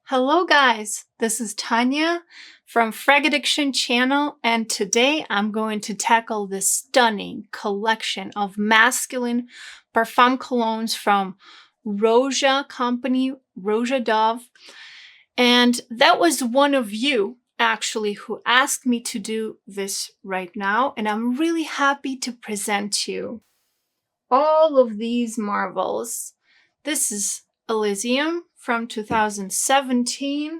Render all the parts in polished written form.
Hello guys, this is Tanya from Frag Addiction channel, and today I'm going to tackle this stunning collection of masculine parfum colognes from ROJA company, ROJA Dove. And that was one of you actually who asked me to do this right now, and I'm really happy to present you all of these marvels. This is Elysium from 2017.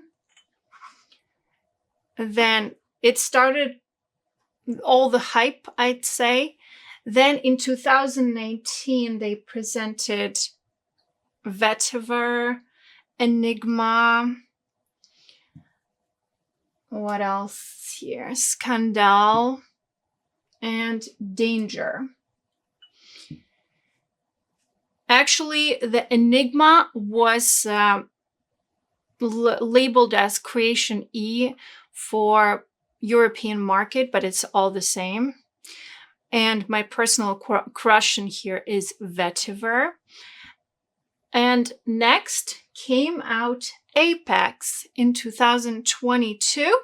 Then it started all the hype, I'd say. Then in 2019, they presented Vetiver, Enigma. What else here? Scandal and Danger. Actually, the Enigma was labeled as Creation E for European market, but it's all the same. And my personal crush in here is Vetiver. And next came out Apex in 2022.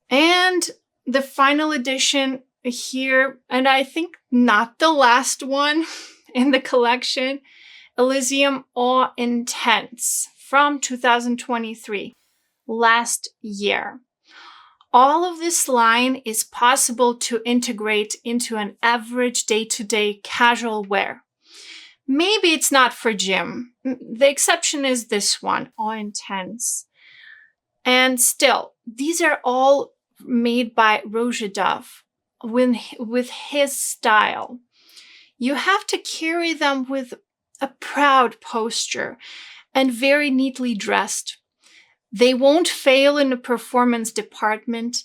And the final edition here, and I think not the last one in the collection, Elysium Awe Intense from 2023, last year. All of this line is possible to integrate into an average day-to-day casual wear. Maybe it's not for gym. The exception is this one, Awe Intense. And still, these are all made by ROJA Dove with his style. You have to carry them with a proud posture and very neatly dressed. They won't fail in the performance department.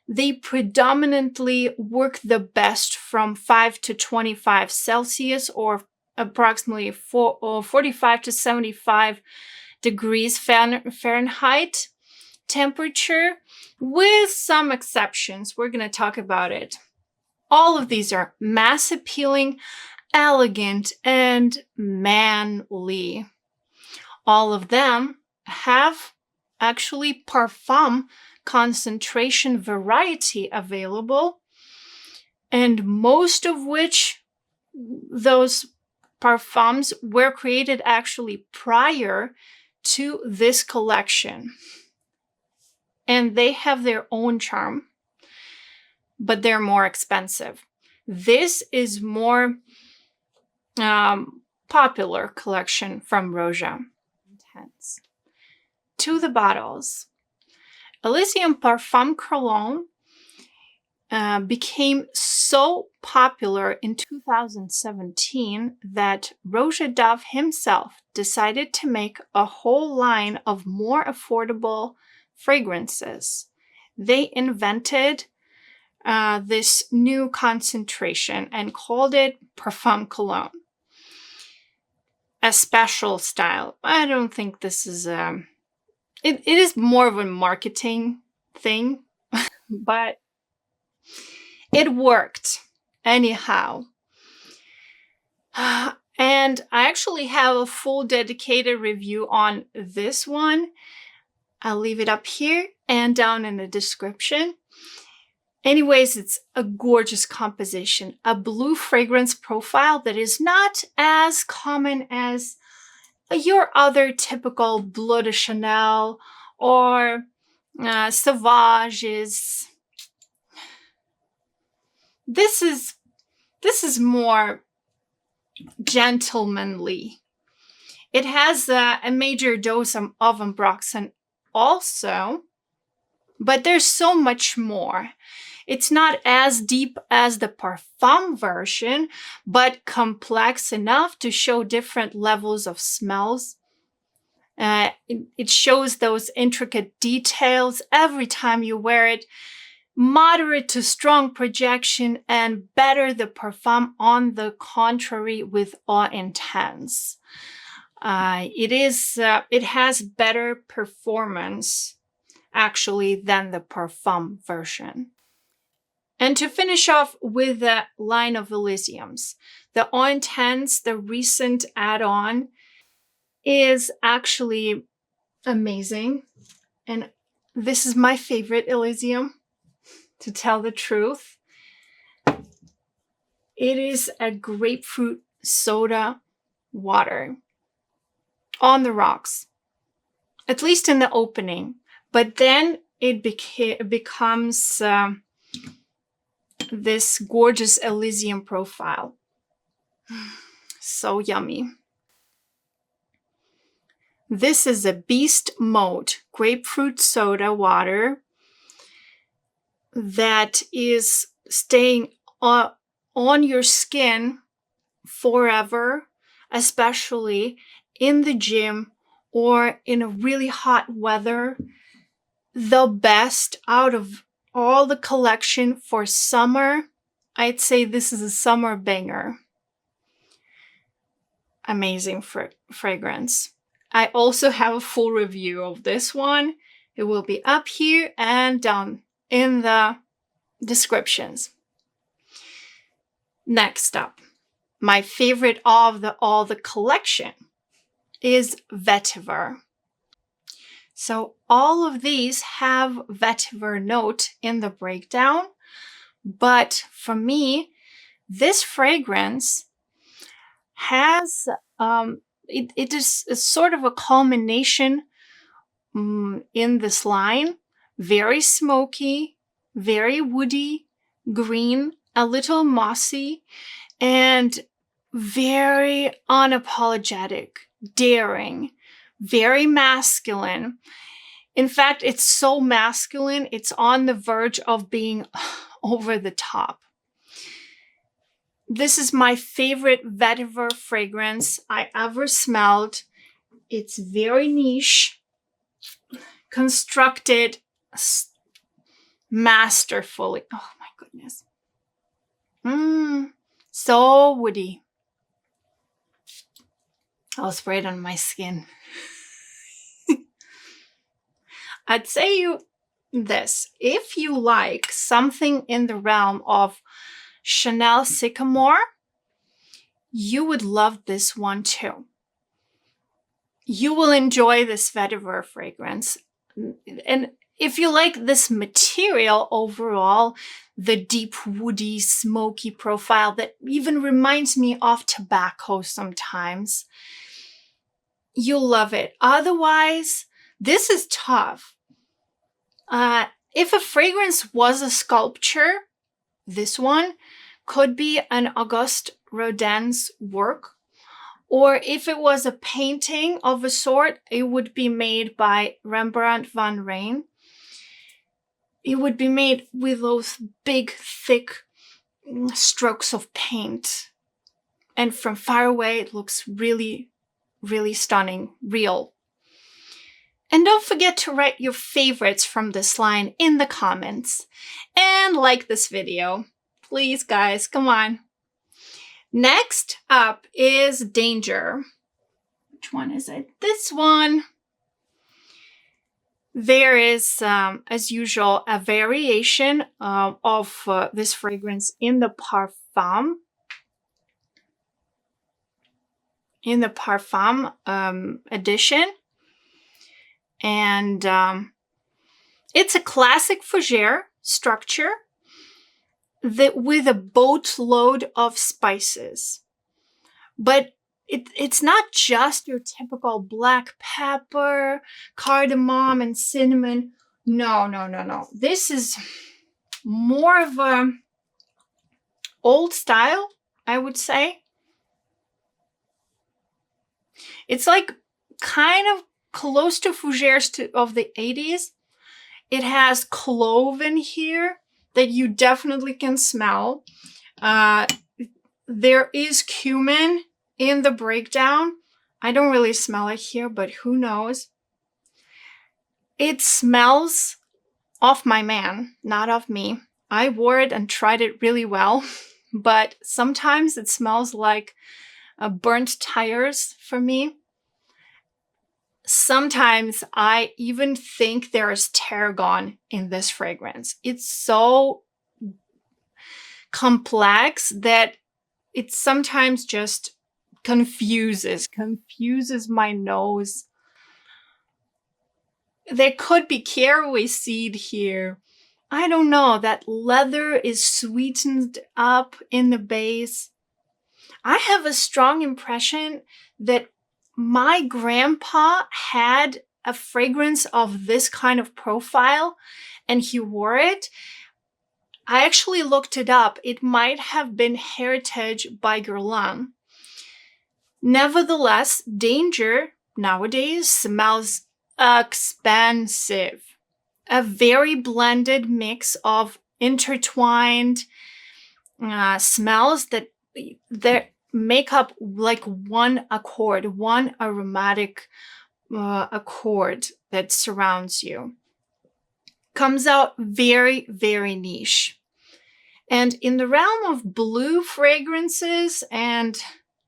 They predominantly work the best from 5 to 25 Celsius or approximately 45 to 75 degrees Fahrenheit temperature, with some exceptions. We're going to talk about it. All of these are mass appealing, elegant, and manly. All of them have actually parfum concentration variety available, and most of which those parfums were created actually prior to this collection. And they have their own charm, but they're more expensive. This is more popular collection from ROJA. Intense. To the bottles. Elysium Parfum Cologne became so popular in 2017 that ROJA Dove himself decided to make a whole line of more affordable fragrances. They invented this new concentration and called it Parfum Cologne. A special style. I don't think this is it is more of a marketing thing, but it worked anyhow. And I actually have a full dedicated review on this one. I'll leave it up here and down in the description. Anyways, it's a gorgeous composition, a blue fragrance profile that is not as common as your other typical Bleu de Chanel or Sauvages. This is more gentlemanly. It has a major dose of ambroxan also, but there's so much more. It's not as deep as the parfum version, but complex enough to show different levels of smells. It shows those intricate details every time you wear it. Moderate to strong projection, and better the parfum on the contrary with Awe Intense. It has better performance actually than the parfum version. And to finish off with the line of Elysiums, the Awe Intense, the recent add-on, is actually amazing. And this is my favorite Elysium, to tell the truth. It is a grapefruit soda water on the rocks, at least in the opening. But then it becomes this gorgeous Elysium profile. So yummy. This is a beast mode grapefruit soda water that is staying on your skin forever, especially in the gym or in a really hot weather. The best out of all the collection for summer. I'd say this is a summer banger. Amazing fragrance. I also have a full review of this one. It will be up here and down in the descriptions. Next up, my favorite of all the collection is Vetiver. So all of these have Vetiver note in the breakdown, but for me, this fragrance has it is a sort of a culmination in this line. Very smoky, very woody, green, a little mossy, and very unapologetic, daring, very masculine. In fact, it's so masculine, it's on the verge of being over the top. This is my favorite Vetiver fragrance I ever smelled. It's very niche, constructed masterfully. Oh my goodness. So woody. I'll spray it on my skin. I'd say this. If you like something in the realm of Chanel Sycamore, you would love this one too. You will enjoy this Vetiver fragrance. And if you like this material overall, the deep woody, smoky profile that even reminds me of tobacco sometimes, you'll love it. Otherwise, this is tough. If a fragrance was a sculpture, this one could be an Auguste Rodin's work. Or if it was a painting of a sort, it would be made by Rembrandt van Rijn. It would be made with those big, thick strokes of paint. And from far away, it looks really, really stunning, real. And don't forget to write your favorites from this line in the comments. And like this video. Please, guys, come on. Next up is Danger. Which one is it? This one. There is, as usual, a variation of this fragrance in the Parfum. In the Parfum edition. And it's a classic fougere structure with a boatload of spices. But it's not just your typical black pepper, cardamom, and cinnamon. No. This is more of a old style, I would say. It's like kind of close to fougères of the 80s. It has clove in here that you definitely can smell. There is cumin in the breakdown. I don't really smell it here, but who knows? It smells of my man, not of me. I wore it and tried it really well, but sometimes it smells like burnt tires for me. Sometimes I even think there is tarragon in this fragrance. It's so complex that it sometimes just confuses my nose. There could be caraway seed here. I don't know. That leather is sweetened up in the base. I have a strong impression that my grandpa had a fragrance of this kind of profile and he wore it. I actually looked it up. It might have been Heritage by Guerlain. Nevertheless, Danger nowadays smells expensive. A very blended mix of intertwined smells that make up like one accord, one aromatic accord that surrounds you. Comes out very, very niche. And in the realm of blue fragrances and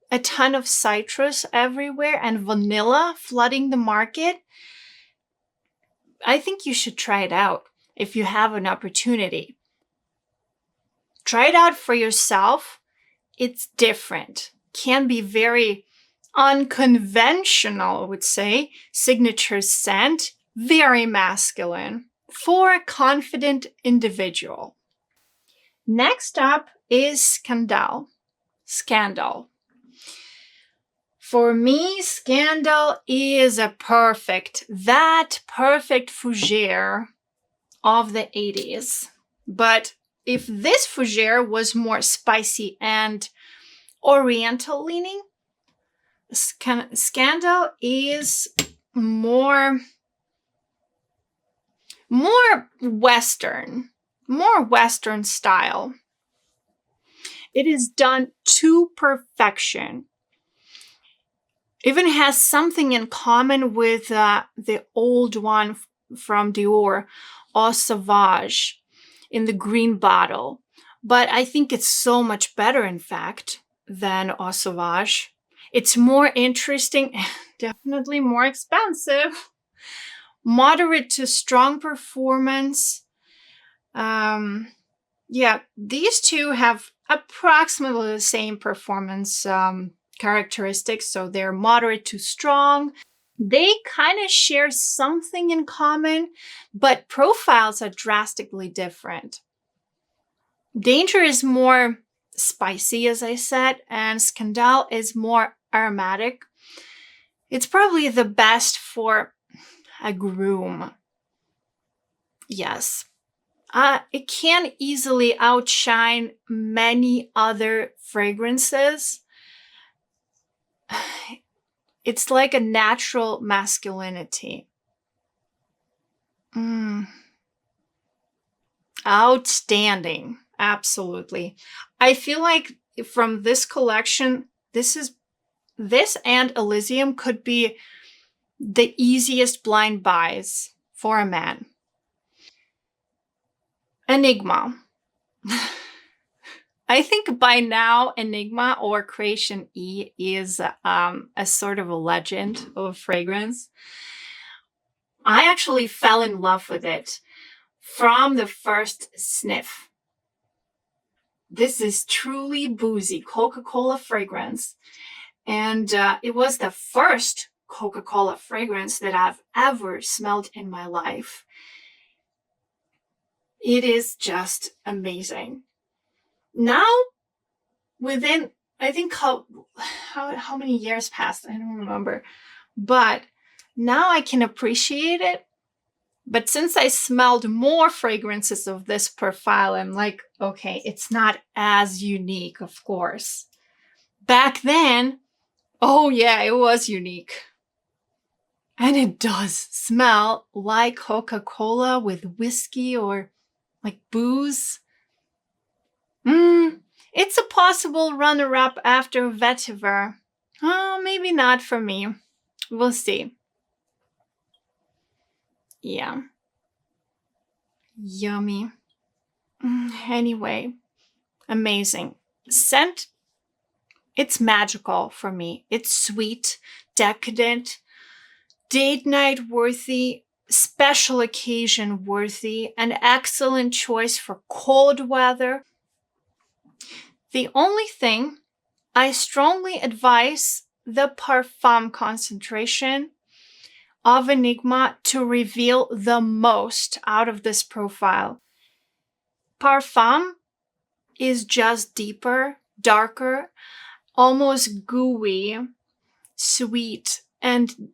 a ton of citrus everywhere and vanilla flooding the market, I think you should try it out if you have an opportunity. Try it out for yourself. It's different. Can be very unconventional, I would say. Signature scent, very masculine for a confident individual. Next up is Scandal. For me, Scandal is that perfect fougere of the 80s. But if this fougere was more spicy and oriental leaning, Scandal is more Western style. It is done to perfection. Even has something in common with the old one from Dior, Eau Sauvage, in the green bottle. But I think it's so much better, in fact, than Eau Sauvage. It's more interesting, definitely more expensive. Moderate to strong performance. Yeah, these two have approximately the same performance characteristics, so they're moderate to strong. They kind of share something in common, but profiles are drastically different. Danger is more spicy, as I said, and Scandal is more aromatic. It's probably the best for a groom. Yes. It can easily outshine many other fragrances. It's like a natural masculinity. Outstanding. Absolutely. I feel like from this collection, this and Elysium could be the easiest blind buys for a man. Enigma. I think by now Enigma or Creation E is a sort of a legend of fragrance. I actually fell in love with it from the first sniff. This is truly boozy Coca-Cola fragrance. And it was the first Coca-Cola fragrance that I've ever smelled in my life. It is just amazing. Now, within, I think how many years passed, I don't remember. But now I can appreciate it. But since I smelled more fragrances of this profile, I'm like, okay, it's not as unique, of course. Back then, oh yeah, it was unique. And it does smell like Coca-Cola with whiskey or like booze. It's a possible runner-up after Vetiver. Oh, maybe not for me. We'll see. Yeah. Yummy. Anyway, amazing. Scent, it's magical for me. It's sweet, decadent, date night worthy, special occasion worthy, an excellent choice for cold weather. The only thing, I strongly advise the parfum concentration of Enigma to reveal the most out of this profile. Parfum is just deeper, darker, almost gooey, sweet, and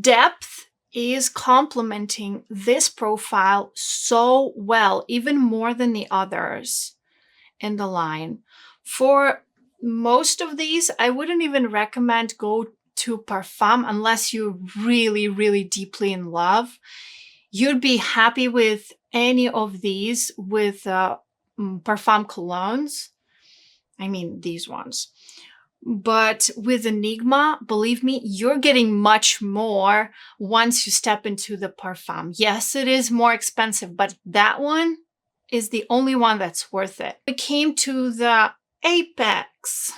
depth is complementing this profile so well, even more than the others in the line. For most of these, I wouldn't even recommend go to Parfum unless you're really, really deeply in love. You'd be happy with any of these with Parfum colognes. I mean, these ones. But with Enigma, believe me, you're getting much more once you step into the Parfum. Yes, it is more expensive, but that one is the only one that's worth it. We came to the Apex.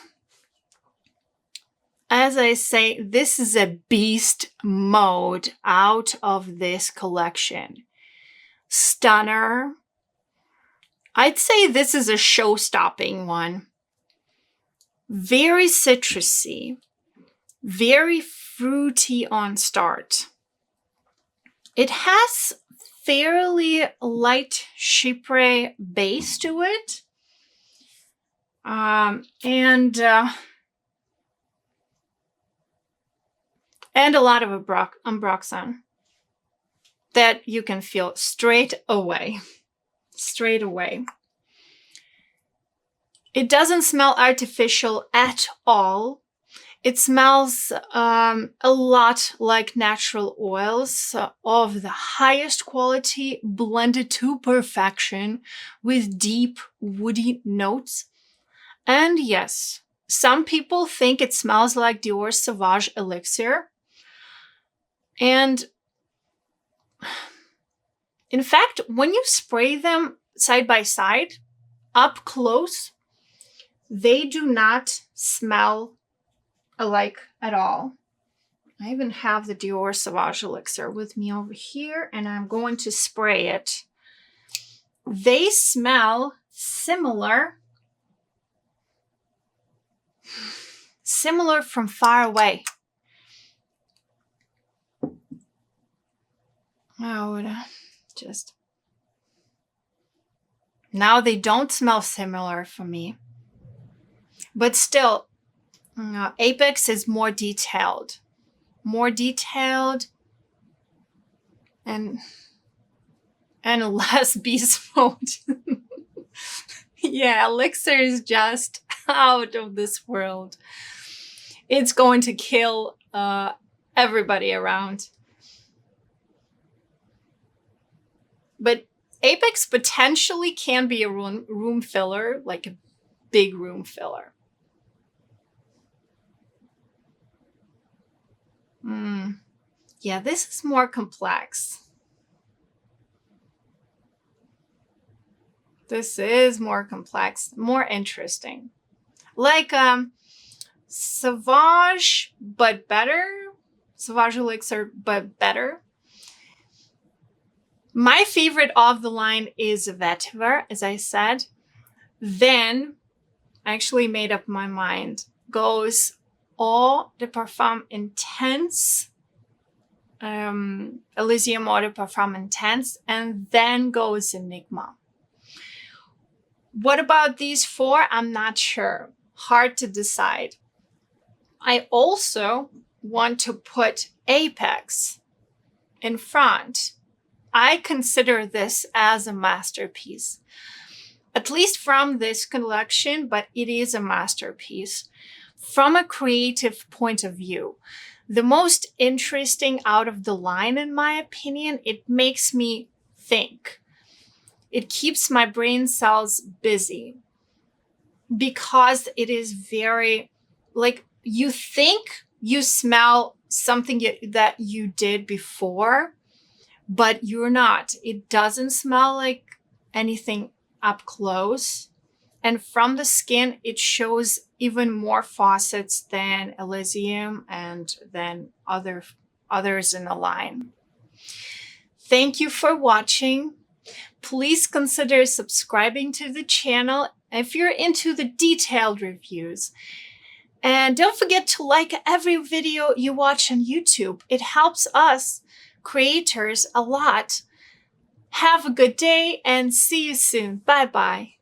As I say, this is a beast mode out of this collection. Stunner. I'd say this is a show-stopping one. Very citrusy, very fruity on start. It has fairly light chypre base to it. And a lot of ambroxan that you can feel straight away. Straight away. It doesn't smell artificial at all. It smells a lot like natural oils of the highest quality, blended to perfection with deep woody notes. And yes, some people think it smells like Dior Sauvage Elixir. And in fact, when you spray them side by side, up close, they do not smell alike at all. I even have the Dior Sauvage Elixir with me over here, and I'm going to spray it. They smell similar from far away. I would just... Now they don't smell similar for me. But still, Apex is more detailed. More detailed and less beast mode. Yeah, Elixir is just out of this world. It's going to kill everybody around. But Apex potentially can be a room filler, like a big room filler. Yeah, this is more complex. This is more complex, more interesting. Like Sauvage, but better. Sauvage Elixir, but better. My favorite of the line is Vetiver, as I said. Then, I actually made up my mind, goes Eau de Parfum Intense, Elysium Eau de Parfum Intense, and then goes Enigma. What about these four? I'm not sure. Hard to decide. I also want to put Apex in front. I consider this as a masterpiece. At least from this collection, but it is a masterpiece. From a creative point of view, the most interesting out of the line, in my opinion, it makes me think. It keeps my brain cells busy because it is very, like, you think you smell something that you did before, but you're not. It doesn't smell like anything up close. And from the skin, it shows even more faucets than Elysium and than others in the line. Thank you for watching. Please consider subscribing to the channel if you're into the detailed reviews. And don't forget to like every video you watch on YouTube. It helps us creators a lot. Have a good day and see you soon. Bye-bye.